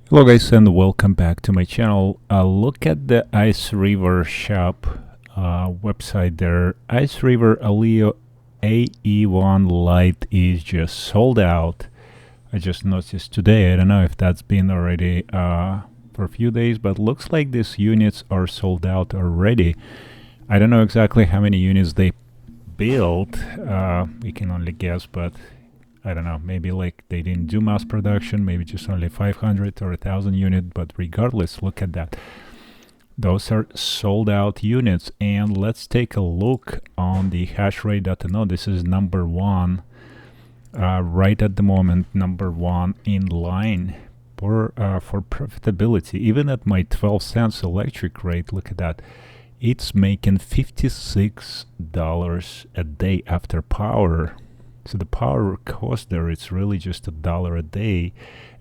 Hello guys and welcome back to my channel. Look at the ICERIVER shop website there. ICERIVER AL1 LITE is just sold out. I just noticed today. I don't know if that's been already for a few days, but looks like these units are sold out already. I don't know exactly how many units they built. We can only guess, but I don't know, maybe like they didn't do mass production, maybe just only 500 or 1,000 units, but regardless, look at that. Those are sold out units. And let's take a look on the hash rate.no. This is number one, right at the moment, number one in line for profitability. Even at my 12 cents electric rate, look at that. It's making $56 a day after power. So the power cost there, it's really just $1 a day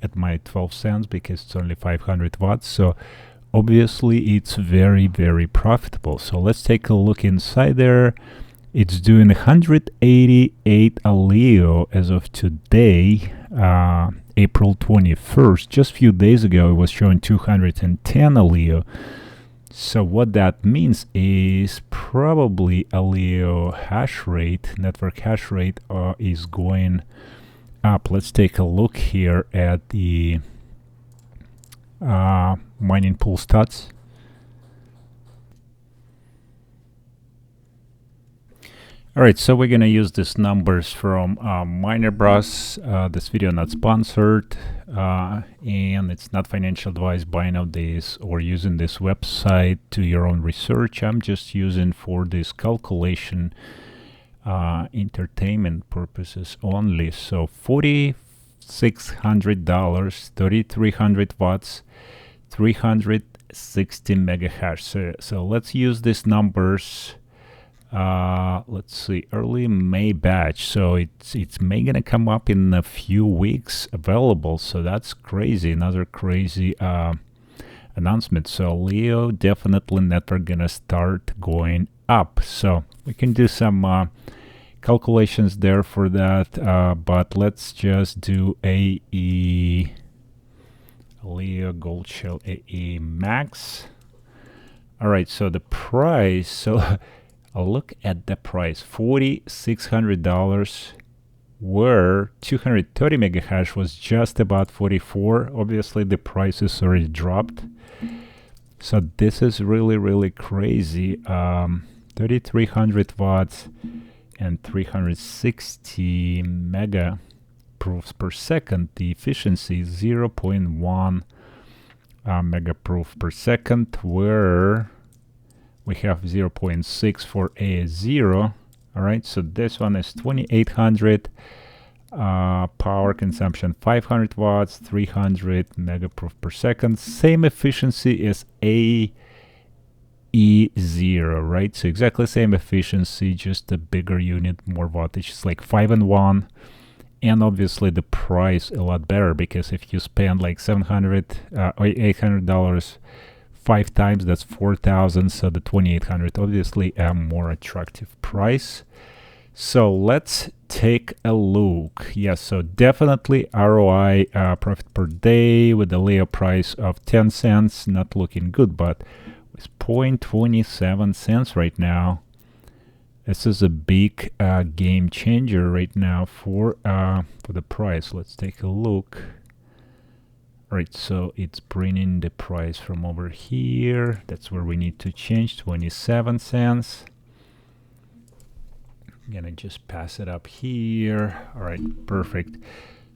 at my 12 cents because it's only 500 watts. So obviously it's very, very profitable. So let's take a look inside there. It's doing 188 ALEO as of today, April 21st. Just a few days ago, it was showing 210 ALEO. So what that means is probably ALEO hash rate, network hash rate is going up. Let's take a look here at the mining pool stats. Alright, so we're gonna use these numbers from Miner Bros. This video not sponsored, and it's not financial advice buying of this or using this website to your own research. I'm just using for this calculation entertainment purposes only. So $4,600, 3,300 watts, 360 mega hash. So let's use these numbers. Let's see, early May batch, so it's May gonna come up in a few weeks available, so that's crazy. Another crazy announcement. So Leo definitely network gonna start going up, so we can do some calculations there for that, but let's just do AE Leo Goldshell AE max. All right, so the price, so look at the price, $4,600, where 230 mega hash was just about 44. Obviously the price is already dropped, so this is really, really crazy. 3,300 watts and 360 mega proofs per second. The efficiency is 0.1 mega proof per second, where we have 0.6 for AS0. All right, so this one is 2,800 power consumption, 500 watts, 300 megaproof per second. Same efficiency as AE0, right? So exactly same efficiency, just a bigger unit, more wattage. It's like 5 and 1. And obviously the price a lot better, because if you spend like $700 or $800 5 times, that's 4,000. So the 2,800 obviously a more attractive price. So let's take a look. Yes, so definitely ROI, profit per day with the Leo price of 10 cents, not looking good, but with 0.27 cents right now, this is a big game changer right now for the price. Let's take a look. Right, so it's bringing the price from over here. That's where we need to change, 27 cents. I'm gonna just pass it up here. All right, perfect.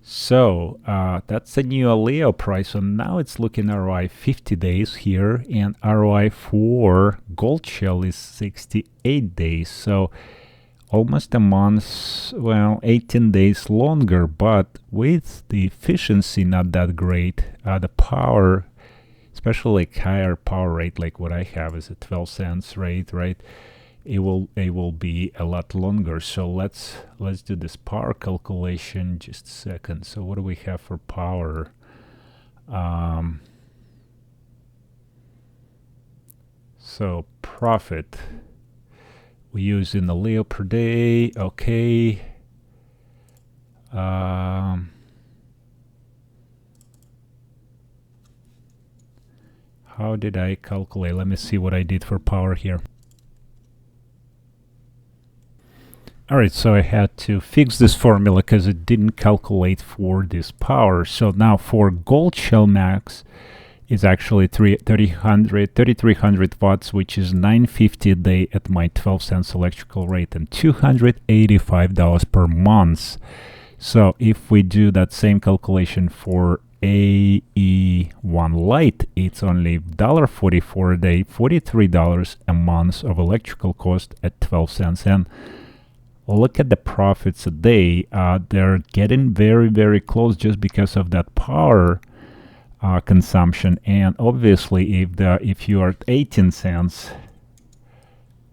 So that's the new ALEO price. So now it's looking ROI 50 days here, and ROI for Goldshell is 68 days. So almost a month, well, 18 days longer, but with the efficiency not that great. The power, especially like higher power rate, like what I have is a 12 cents rate, right? It will be a lot longer. So let's do this power calculation just a second. So what do we have for power? So profit, we use in the Leo per day. Okay, How did I calculate? Let me see what I did for power here. Alright, so I had to fix this formula because it didn't calculate for this power. So now for Goldshell max is actually 3300 watts, which is $950 a day at my 12 cents electrical rate and $285 per month. So if we do that same calculation for AE1 LITE, it's only $1.44 a day, $43 a month of electrical cost at 12 cents. And look at the profits a day. They're getting very, very close just because of that power consumption. And obviously, if you are at 18 cents,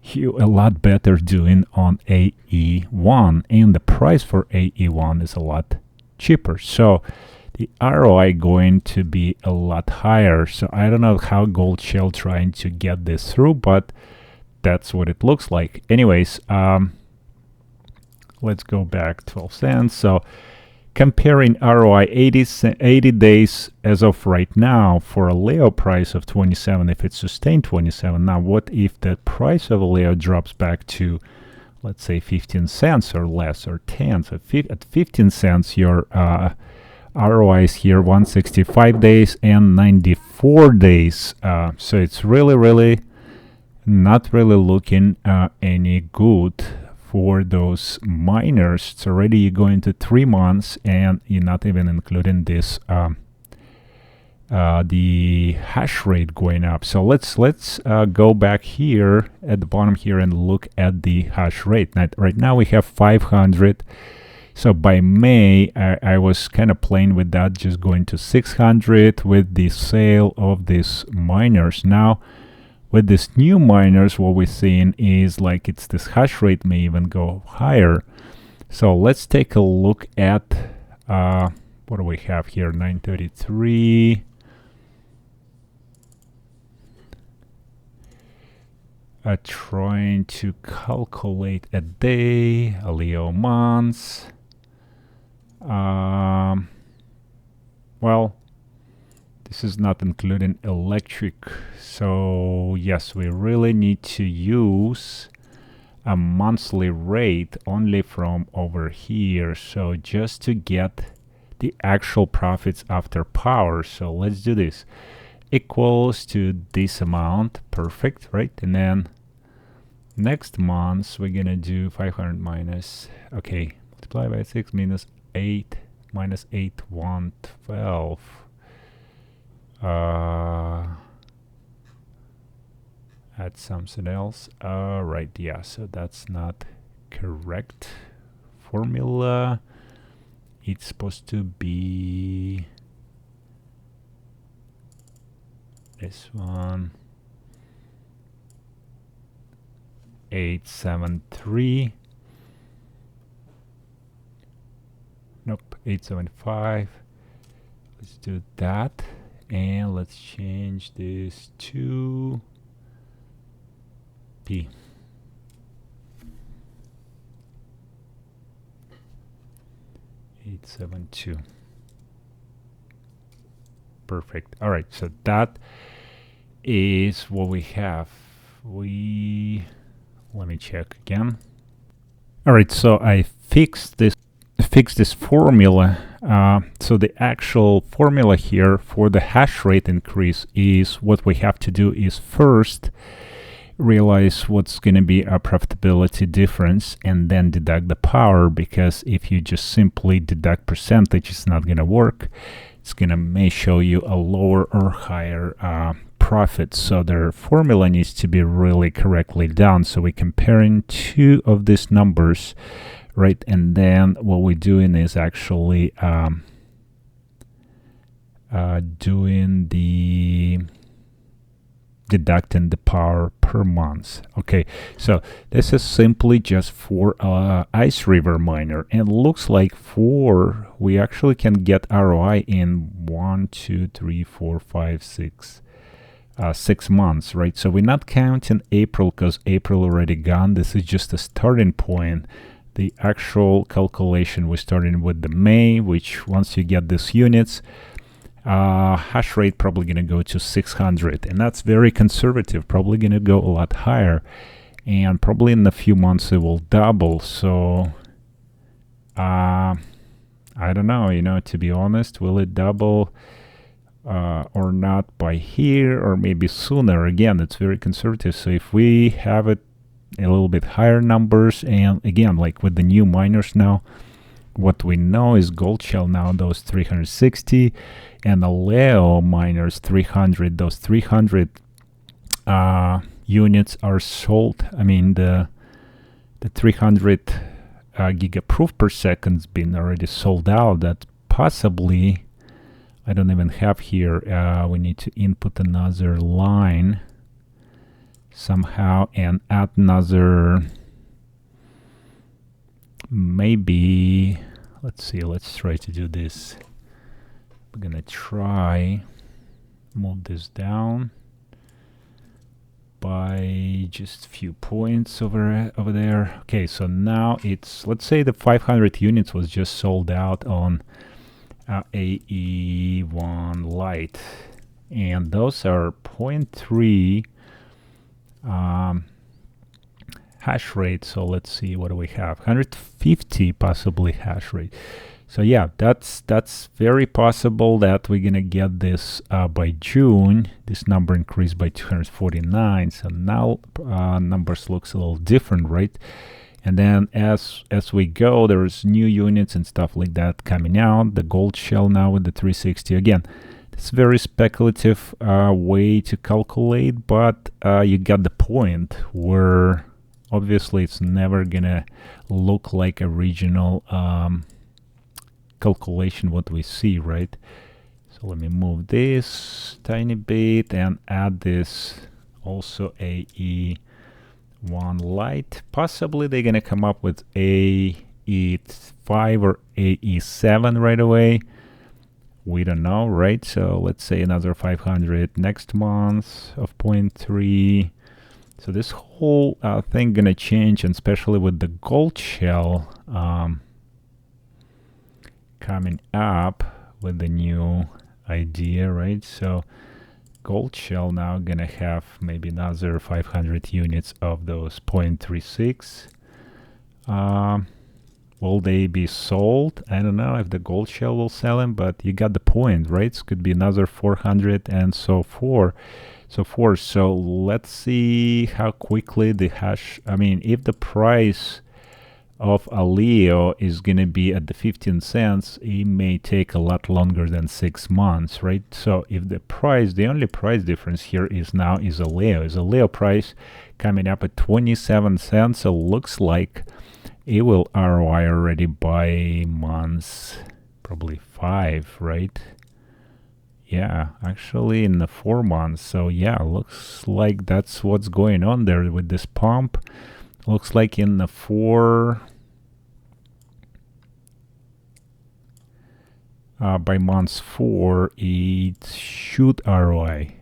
you're a lot better doing on AE1, and the price for AE1 is a lot cheaper. So the ROI going to be a lot higher. So I don't know how Goldshell trying to get this through, but that's what it looks like. Anyways, let's go back 12 cents. So comparing ROI 80 days as of right now for a Leo price of 27, if it's sustained 27. Now, what if the price of a Leo drops back to, let's say, 15 cents or less, or 10? So at 15 cents, your ROI is here 165 days and 94 days. So it's really not really looking any good for those miners. It's already going to 3 months, and you're not even including this the hash rate going up. So let's go back here at the bottom here and look at the hash rate. Right now we have 500. So by May, I was kind of playing with that, just going to 600 with the sale of these miners. Now with these new miners, what we're seeing is like it's this hash rate may even go higher. So let's take a look at what do we have here? 933. Trying to calculate a day, a Leo months. Well, this is not including electric. So yes, we really need to use a monthly rate only from over here. So just to get the actual profits after power. So let's do this. Equals to this amount. Perfect, right? And then next month we're gonna do 500 minus, okay, multiply by 6 minus 8 minus 8, 112. Add something else. Right, yeah, so that's not correct formula. It's supposed to be this one. 873. Nope, 875. Let's do that. And let's change this to P. $872. Perfect. All right, so that is what we have. Let me check again. All right, so I fixed this formula. So the actual formula here for the hash rate increase is what we have to do is first realize what's going to be a profitability difference and then deduct the power, because if you just simply deduct percentage, it's not going to work. It's going to may show you a lower or higher profit. So the formula needs to be really correctly done. So we're comparing two of these numbers, right? And then what we're doing is actually doing the deducting the power per month. Okay, so this is simply just for ICERIVER miner, and looks like we actually can get ROI in 1, 2, 3, 4, 5, 6 6 months, right? So we're not counting April because April already gone. This is just a starting point. The actual calculation, we're starting with the May, which once you get these units, hash rate probably gonna go to 600, and that's very conservative. Probably gonna go a lot higher, and probably in a few months it will double. So I don't know, you know, to be honest, will it double or not by here, or maybe sooner? Again, it's very conservative. So if we have it a little bit higher numbers, and again, like with the new miners now, what we know is Goldshell now those 360, and the Leo miners 300. Those 300 units are sold. I mean, the 300 gigaproof per second's been already sold out. That possibly, I don't even have here. We need to input another line somehow and add another, maybe, let's see, let's try to do this. We're gonna try move this down by just a few points over there. Okay, so now it's, let's say the 500 units was just sold out on AE1 LITE, and those are 0.3 hash rate. So let's see, what do we have? 150 possibly hash rate. So yeah, that's very possible that we're gonna get this by June. This number increased by 249. So now numbers looks a little different, right? And then as we go, there's new units and stuff like that coming out. The Goldshell now with the 360. Again, it's very speculative way to calculate, but you got the point where obviously it's never gonna look like a regional calculation what we see, right? So let me move this tiny bit and add this also AE1 LITE. Possibly they're gonna come up with AE5 or AE7 right away. We don't know, right? So let's say another 500 next month of 0.3. So this whole thing gonna change, and especially with the Goldshell coming up with the new idea, right? So Goldshell now gonna have maybe another 500 units of those 0.36. Will they be sold? I don't know if the Goldshell will sell them, but you got the point, right? It could be another 400 and so forth. So let's see how quickly the hash, I mean, if the price of a Leo is gonna be at the 15 cents, it may take a lot longer than 6 months, right? So if the price, the only price difference here is now is a Leo price coming up at 27 cents. So looks like it will ROI already by months, probably 5, right? Yeah, actually in the 4 months. So yeah, looks like that's what's going on there with this pump. Looks like in the 4 by months 4 it should ROI,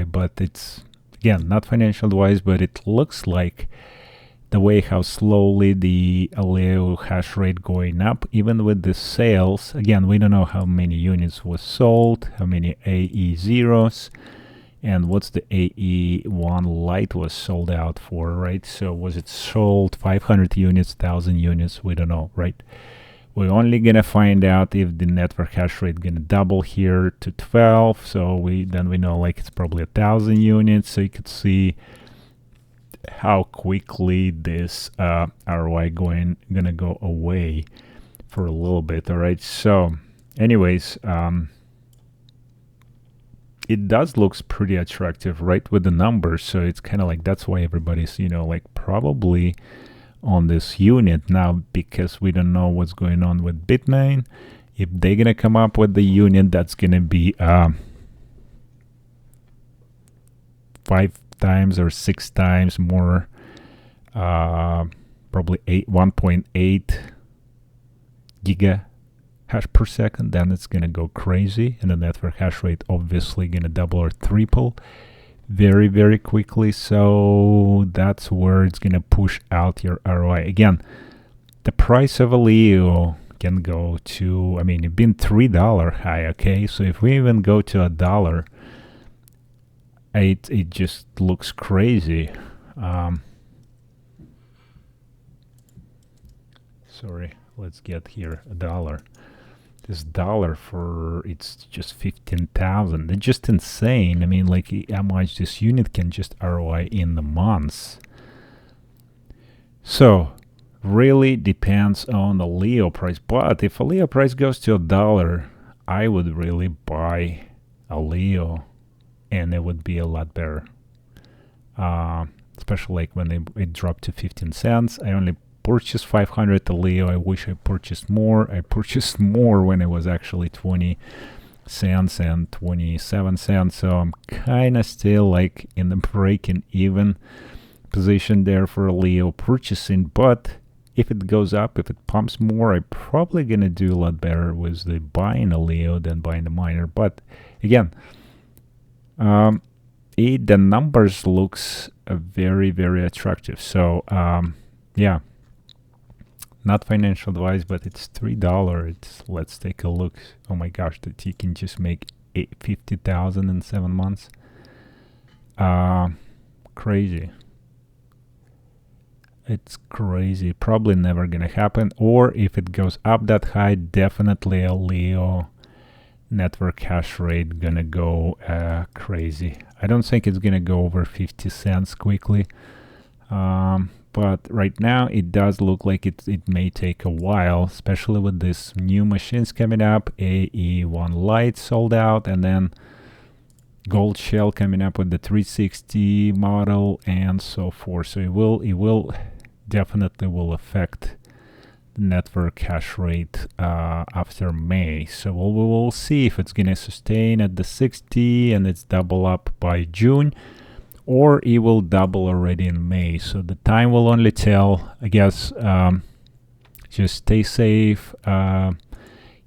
but it's again not financial wise, but it looks like the way how slowly the Leo hash rate going up, even with the sales. Again, we don't know how many units was sold, how many AE zeros, and what's the AE1 LITE was sold out for, right? So was it sold 500 units, 1,000 units? We don't know, right? We're only gonna find out if the network hash rate gonna double here to 12. So then we know like it's probably 1,000 units. So you could see how quickly this ROI gonna go away for a little bit. All right. So anyways, it does looks pretty attractive, right, with the numbers. So it's kind of like that's why everybody's, you know, like probably on this unit now, because we don't know what's going on with Bitmain. If they're gonna come up with the unit that's gonna be 5 times or 6 times more, probably 1.8 giga hash per second, then it's gonna go crazy, and the network hash rate obviously gonna double or triple very, very quickly. So that's where it's gonna push out your ROI. Again, the price of a Leo can go to, I mean, it's been $3 high, okay? So if we even go to $1, it just looks crazy. Sorry, let's get here $1. This dollar for, it's just 15,000. It's just insane. I mean, like how much this unit can just ROI in the months. So really depends on the Leo price. But if a Leo price goes to $1, I would really buy a Leo, and it would be a lot better. Especially like when it dropped to 15 cents. I only purchased 500 a Leo. I wish I purchased more. I purchased more when it was actually 20 cents and 27 cents. So I'm kind of still like in the breaking even position there for a Leo purchasing. But if it goes up, if it pumps more, I'm probably gonna do a lot better with the buying a Leo than buying the miner. But again, the numbers looks very, very attractive. So yeah, not financial advice, but it's $3. Let's take a look. Oh my gosh, that you can just make 50,000 in 7 months. Crazy. It's crazy. Probably never gonna happen. Or if it goes up that high, definitely a Leo network hash rate gonna go crazy. I don't think it's gonna go over 50 cents quickly. But right now it does look like it may take a while, especially with these new machines coming up. AL1 LITE sold out, and then Goldshell coming up with the 360 model and so forth. So it will definitely will affect the network hash rate after May. So we will see if it's gonna sustain at the 60 and it's double up by June, or it will double already in May. So the time will only tell, I guess. Just stay safe.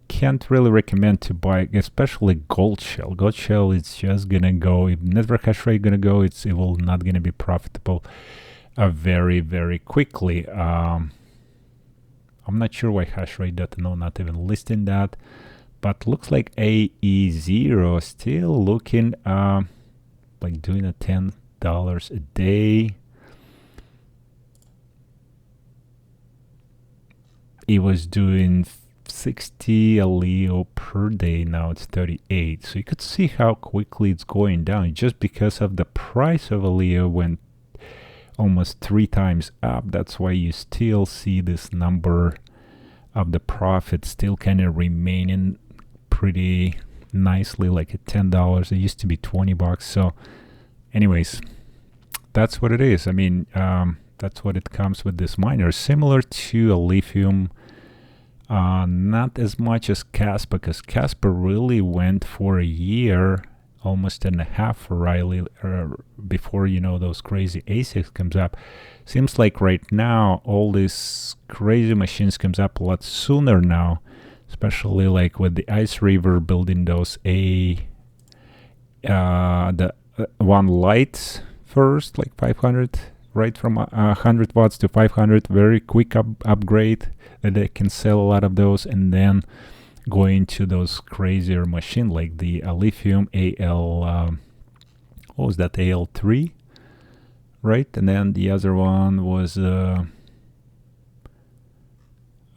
Can't really recommend to buy, especially Goldshell. Goldshell is just gonna go, if network hash rate gonna go, it will not gonna be profitable very, very quickly. I'm not sure why hashrate.no not even listing that, but looks like AE0 still looking like doing a $10 a day. It was doing 60 a Leo per day. Now it's 38. So you could see how quickly it's going down just because of the price of a Leo went almost 3 times up. That's why you still see this number of the profit still kind of remaining pretty nicely, like at $10. It used to be 20 bucks. So anyways, that's what it is. I mean, that's what it comes with this miner, similar to a lithium. Not as much as Casper, because Casper really went for a year, almost and a half for Riley, before, you know, those crazy ASICs comes up. Seems like right now all these crazy machines comes up a lot sooner now, especially like with the ICERIVER building those the one LITE first, like 500, right from 100 watts to 500, very quick upgrade that they can sell a lot of those, and then going to those crazier machine like the lithium AL, what was that, AL3, right? And then the other one was now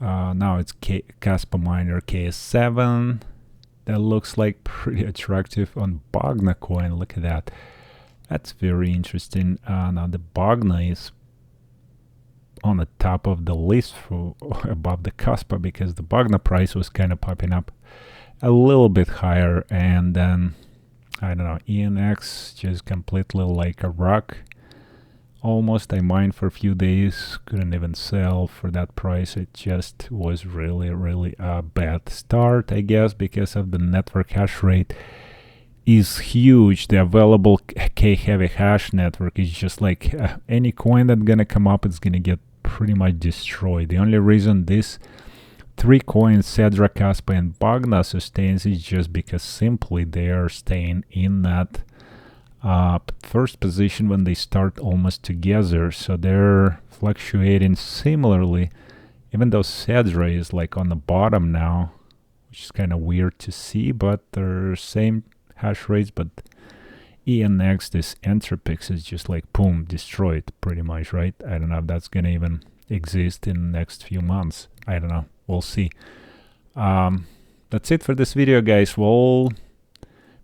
it's Casper Miner KS7. That looks like pretty attractive on Bagna coin. Look at that. That's very interesting. Now the Bagna is on the top of the list for above the Casper, because the Bagna price was kind of popping up a little bit higher, and then I don't know, ENX just completely like a rock. Almost I mined for a few days, couldn't even sell for that price. It just was really, really a bad start, I guess, because of the network hash rate is huge. The available K heavy hash network is just like any coin that's gonna come up, it's gonna get pretty much destroyed. The only reason these 3 coins, Cedra, Casper, and Bagna sustains is just because simply they are staying in that first position when they start almost together. So they're fluctuating similarly even though Cedra is like on the bottom now, which is kind of weird to see, but they're same hash rates, but ENX, this Entropix is just like boom, destroyed pretty much, right? I don't know if that's gonna even exist in the next few months. I don't know, we'll see. That's it for this video, guys. We'll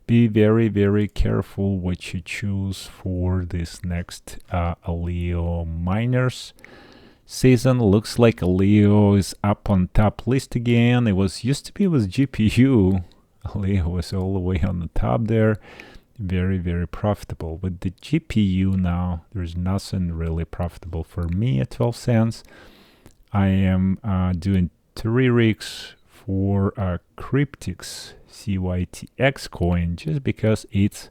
be very careful what you choose for this next Aleo miners season. Looks like Aleo is up on top list again. It used to be with GPU. Aleo was all the way on the top there. Very profitable. With the GPU now, there's nothing really profitable for me at 12 cents. I am doing 3 rigs for Cryptix CYTX coin just because it's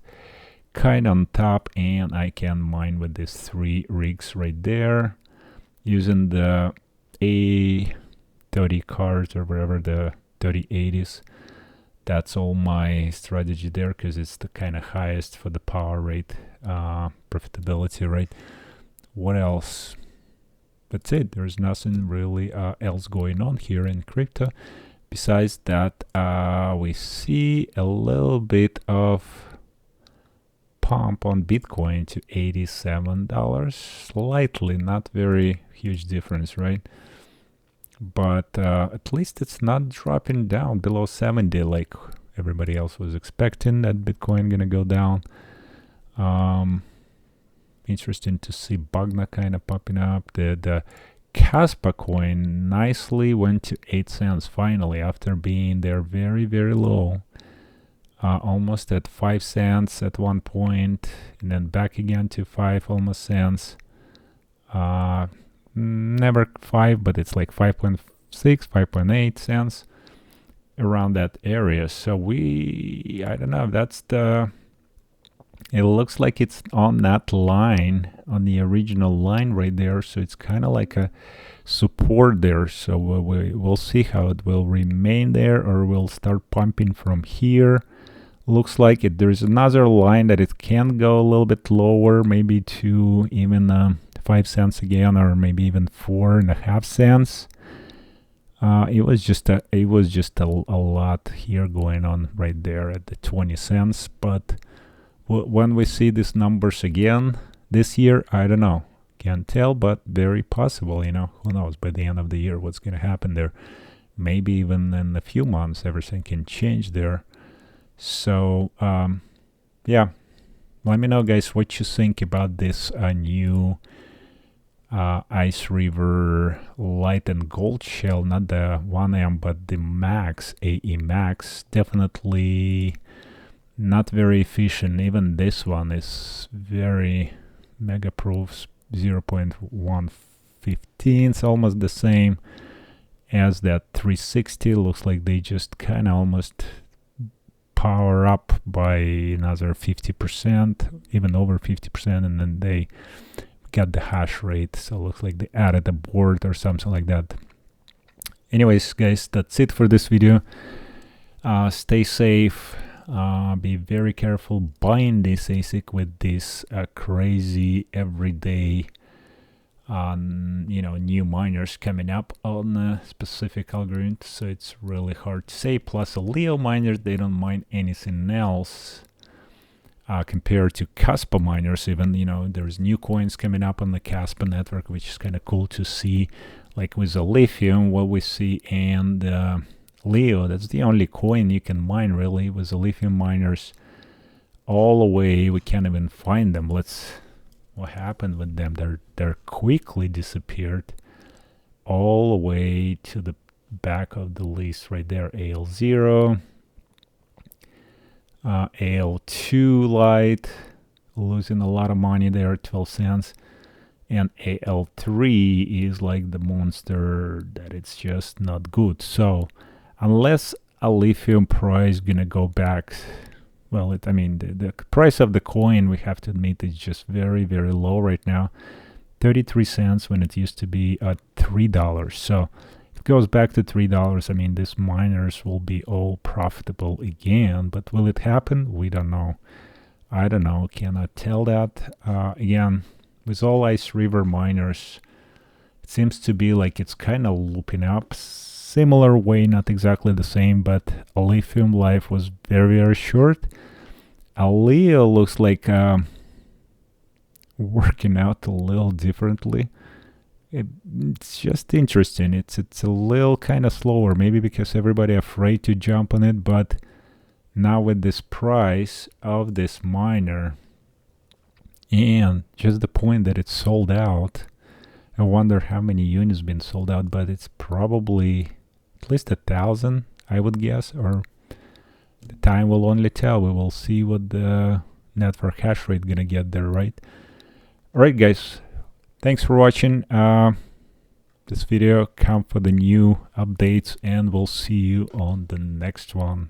kind of on top and I can mine with these 3 rigs right there using the A30 cards or whatever, the 3080s. That's all my strategy there because it's the kind of highest for the power rate, profitability rate. What else? That's it. There's nothing really else going on here in crypto. Besides that, we see a little bit of pump on Bitcoin to $87. Slightly, not very huge difference, right? But at least it's not dropping down below 70 like everybody else was expecting that Bitcoin gonna go down. Interesting to see Bagna kind of popping up. The Kaspa coin nicely went to 8 cents finally after being there very low, almost at 5 cents at one point, and then back again to 5 almost cents. Never 5, but it's like 5.6, 5.8 cents around that area. So I don't know, that's the, it looks like it's on that line, on the original line right there. So it's kind of like a support there. So we'll see how it will remain there or will start pumping from here. Looks like there's another line that it can go a little bit lower, maybe to even 5 cents again, or maybe even 4.5 cents. It was just a lot here going on right there at the 20 cents. But when we see these numbers again this year, I don't know, can't tell, but very possible. You know, who knows by the end of the year what's going to happen there. Maybe even in a few months everything can change there. So yeah, let me know, guys, what you think about this new ICERIVER LITE and Goldshell, not the 1M but the Max, AE Max. Definitely not very efficient. Even this one is very mega proofs, 0.115. It's almost the same as that 360. Looks like they just kind of almost power up by another 50%, even over 50%, and then they got the hash rate. So it looks like they added a board or something like that. Anyways, guys, that's it for this video. Stay safe. Be very careful buying this ASIC with this crazy everyday new miners coming up on a specific algorithm. So it's really hard to say. Plus Aleo miners, they don't mine anything else. Compared to Kaspa miners, even, there's new coins coming up on the Kaspa network, which is kind of cool to see, like with the lithium, what we see, and Leo, that's the only coin you can mine really with the lithium miners. All the way, we can't even find them. What happened with them? They're quickly disappeared all the way to the back of the list right there. AL0. AL2 LITE, losing a lot of money there, 12 cents. And AL3 is like the monster that it's just not good. So unless a lithium price gonna go back, well, the price of the coin, we have to admit, is just very low right now. 33 cents when it used to be at $3. So goes back to $3, these miners will be all profitable again. But will it happen? We don't know. I don't know, cannot tell that. Again, with all ICERIVER miners, It seems to be like it's kind of looping up. Similar way, not exactly the same, but a lithium life was very, very short. A Leo looks like working out a little differently. It's just interesting. It's a little kind of slower, maybe because everybody afraid to jump on it, but now with this price of this miner and just the point that it's sold out, I wonder how many units been sold out, but it's probably at least 1,000, I would guess, or the time will only tell. We will see what the network hash rate gonna get there, right? Alright guys, thanks for watching this video. Come for the new updates and we'll see you on the next one.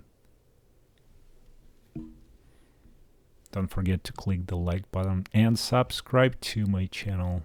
Don't forget to click the like button and subscribe to my channel.